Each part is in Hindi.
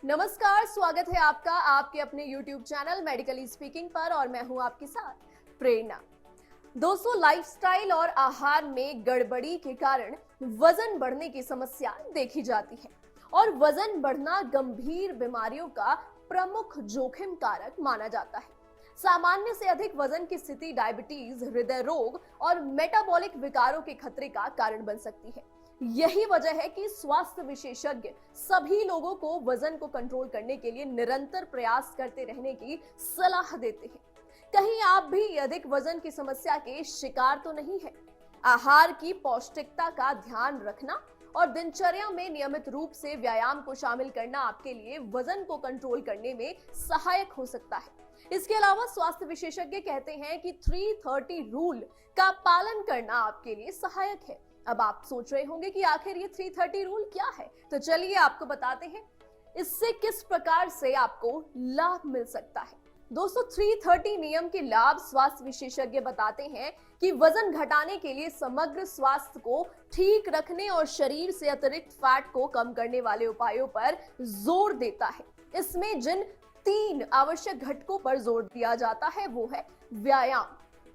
नमस्कार, स्वागत है आपका आपके अपने YouTube चैनल मेडिकली स्पीकिंग पर और मैं हूं आपके साथ प्रेरणा। दोस्तों, लाइफस्टाइल और आहार में गड़बड़ी के कारण वजन बढ़ने की समस्या देखी जाती है और वजन बढ़ना गंभीर बीमारियों का प्रमुख जोखिम कारक माना जाता है। सामान्य से अधिक वजन की स्थिति डायबिटीज, हृदय रोग और मेटाबॉलिक विकारों के खतरे का कारण बन सकती है। यही वजह है कि स्वास्थ्य विशेषज्ञ सभी लोगों को वजन को कंट्रोल करने के लिए निरंतर प्रयास करते रहने की सलाह देते हैं। कहीं आप भी अधिक वजन की समस्या के शिकार तो नहीं है? आहार की पौष्टिकता का ध्यान रखना और दिनचर्या में नियमित रूप से व्यायाम को शामिल करना आपके लिए वजन को कंट्रोल करने में सहायक हो सकता है। इसके अलावा स्वास्थ्य विशेषज्ञ कहते हैं कि 330 रूल का पालन करना आपके लिए सहायक है। अब आप सोच रहे होंगे कि आखिर ये 330 रूल क्या है, तो चलिए आपको बताते हैं इससे किस प्रकार से आपको लाभ मिल सकता है। दोस्तों, 330 नियम के लाभ स्वास्थ्य विशेषज्ञ बताते हैं कि वजन घटाने के लिए समग्र स्वास्थ्य को ठीक रखने और शरीर से अतिरिक्त फैट को कम करने वाले उपायों पर जोर देता है। इसमें जिन 3 आवश्यक घटकों पर जोर दिया जाता है वो है व्यायाम,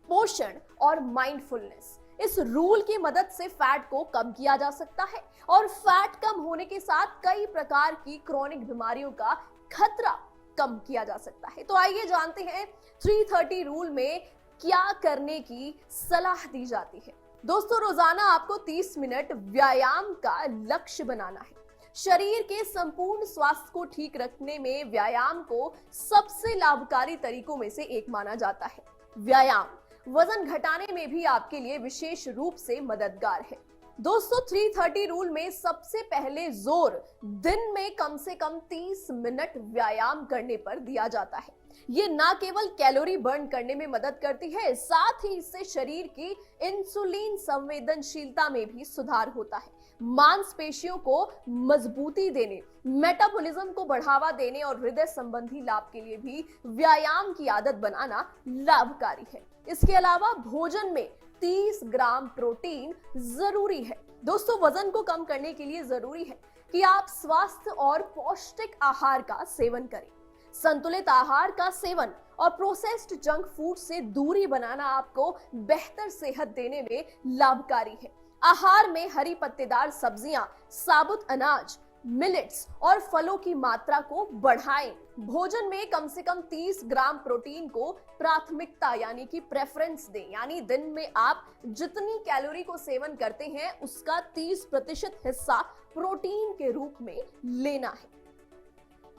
पोषण और माइंडफुलनेस। इस रूल की मदद से फैट को कम किया जा सकता है और फैट कम होने के साथ कई प्रकार की क्रोनिक बीमारियों का खतरा कम किया जा सकता है। तो आइए जानते हैं 330 रूल में क्या करने की सलाह दी जाती है। दोस्तों, रोजाना आपको 30 मिनट व्यायाम का लक्ष्य बनाना है। शरीर के संपूर्ण स्वास्थ्य को ठीक रखने में व्यायाम को सबसे लाभकारी तरीकों में से एक माना जाता है। व्यायाम वजन घटाने में भी आपके लिए विशेष रूप से मददगार है। दोस्तों, 330 रूल में सबसे पहले जोर दिन में कम से कम 30 मिनट व्यायाम करने पर दिया जाता है। ये ना केवल कैलोरी बर्न करने में मदद करती है, साथ ही इससे शरीर की इंसुलिन संवेदनशीलता में भी सुधार होता है। मांसपेशियों को मजबूती देने, मेटाबॉलिज्म को बढ़ावा देने और हृदय संबंधी लाभ के लिए भी व्यायाम की आदत बनाना लाभकारी है। इसके अलावा भोजन में 30 ग्राम प्रोटीन जरूरी है। दोस्तों, वजन को कम करने के लिए जरूरी है कि आप स्वास्थ्य और पौष्टिक आहार का सेवन करें। संतुलित आहार का सेवन और प्रोसेस्ड जंक फूड से दूरी बनाना आपको बेहतर सेहत देने में लाभकारी है। आहार में हरी पत्तेदार सब्जियां, साबुत अनाज, मिलेट्स और फलों की मात्रा को बढ़ाएं। भोजन में कम से कम 30 ग्राम प्रोटीन को प्राथमिकता यानी कि प्रेफरेंस दें, यानी दिन में आप जितनी कैलोरी को सेवन करते हैं उसका 30% हिस्सा प्रोटीन के रूप में लेना है।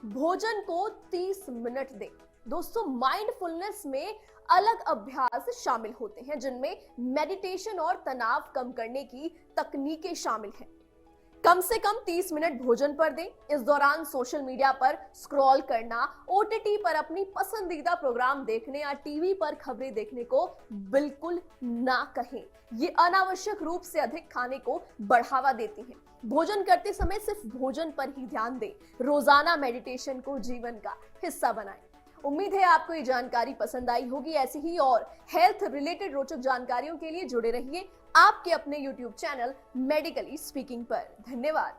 भोजन को 30 मिनट दें। दोस्तों, माइंडफुलनेस में अलग अभ्यास शामिल होते हैं जिनमें मेडिटेशन और तनाव कम करने की तकनीकें शामिल हैं। कम से कम 30 मिनट भोजन पर दें। इस दौरान सोशल मीडिया पर स्क्रॉल करना, ओटीटी पर अपनी पसंदीदा प्रोग्राम देखने या टीवी पर खबरें देखने को बिल्कुल ना कहें। ये अनावश्यक रूप से अधिक खाने को बढ़ावा देती हैं। भोजन करते समय सिर्फ भोजन पर ही ध्यान दें। रोजाना मेडिटेशन को जीवन का हिस्सा बनाएं। उम्मीद है आपको ये जानकारी पसंद आई होगी। ऐसी ही और हेल्थ रिलेटेड रोचक जानकारियों के लिए जुड़े रहिए आपके अपने YouTube चैनल मेडिकली स्पीकिंग पर। धन्यवाद।